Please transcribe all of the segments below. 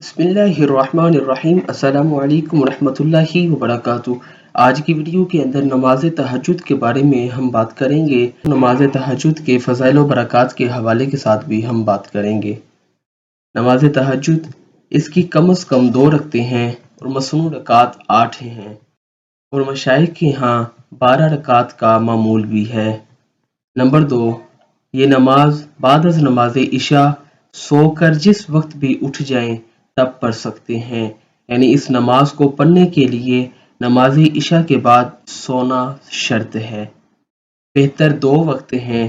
بسم اللہ الرحمن الرحیم۔ السلام علیکم ورحمۃ اللہ وبرکاتہ۔ آج کی ویڈیو کے اندر نماز تہجد کے بارے میں ہم بات کریں گے۔ نماز تہجد کے فضائل و برکات کے حوالے کے ساتھ بھی ہم بات کریں گے۔ نماز تہجد اس کی کم از کم 2 رکعتیں ہیں اور مسنون رکعات 8 ہیں اور مشائخ کے ہاں 12 رکعات کا معمول بھی ہے۔ نمبر 2، یہ نماز بعد از نماز عشاء سو کر جس وقت بھی اٹھ جائیں تب پڑھ سکتے ہیں، یعنی اس نماز کو پڑھنے کے لیے نماز عشاء کے بعد سونا شرط ہے۔ بہتر 2 وقت ہیں،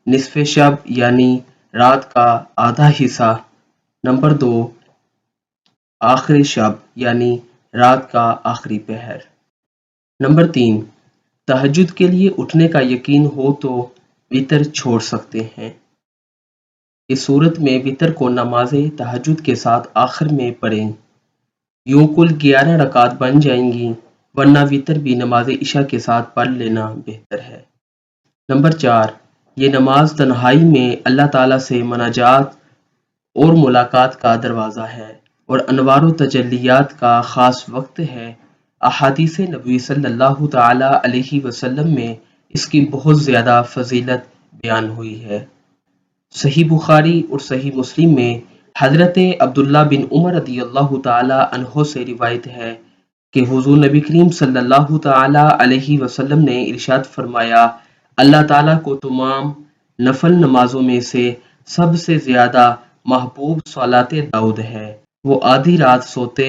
نصف شب یعنی رات کا آدھا حصہ، نمبر 2 آخری شب یعنی رات کا آخری پہر۔ نمبر 3، تہجد کے لیے اٹھنے کا یقین ہو تو وتر چھوڑ سکتے ہیں۔ اس صورت میں وتر کو نماز تہجد کے ساتھ آخر میں پڑھیں، یوں کل 11 رکعات بن جائیں گی، ورنہ وتر بھی نماز عشاء کے ساتھ پڑھ لینا بہتر ہے۔ نمبر 4، یہ نماز تنہائی میں اللہ تعالیٰ سے مناجات اور ملاقات کا دروازہ ہے اور انوار و تجلیات کا خاص وقت ہے۔ احادیث نبوی صلی اللہ تعالیٰ علیہ وسلم میں اس کی بہت زیادہ فضیلت بیان ہوئی ہے۔ صحیح بخاری اور صحیح مسلم میں حضرت عبداللہ بن عمر رضی اللہ تعالیٰ عنہ سے روایت ہے کہ حضور نبی کریم صلی اللہ تعالیٰ علیہ وسلم نے ارشاد فرمایا، اللہ تعالیٰ کو تمام نفل نمازوں میں سے سب سے زیادہ محبوب صلاۃ داؤد ہے۔ وہ آدھی رات سوتے،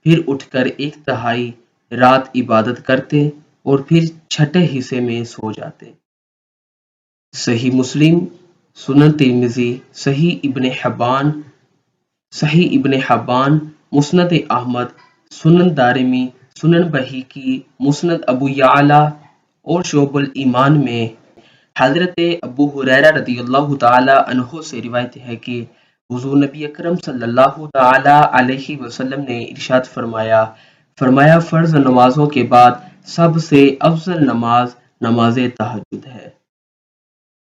پھر اٹھ کر 1/3 رات عبادت کرتے اور پھر چھٹے حصے میں سو جاتے۔ صحیح مسلم، سنن ترمذی، صحیح ابن حبان، مسند احمد، سنن دارمی، سنن بہیقی، مسند ابو یعلا اور شعب الایمان میں حضرت ابو ہریرہ رضی اللہ تعالی عنہ سے روایت ہے کہ حضور نبی اکرم صلی اللہ تعالی علیہ وسلم نے ارشاد فرمایا فرض نمازوں کے بعد سب سے افضل نماز نماز تہجد ہے۔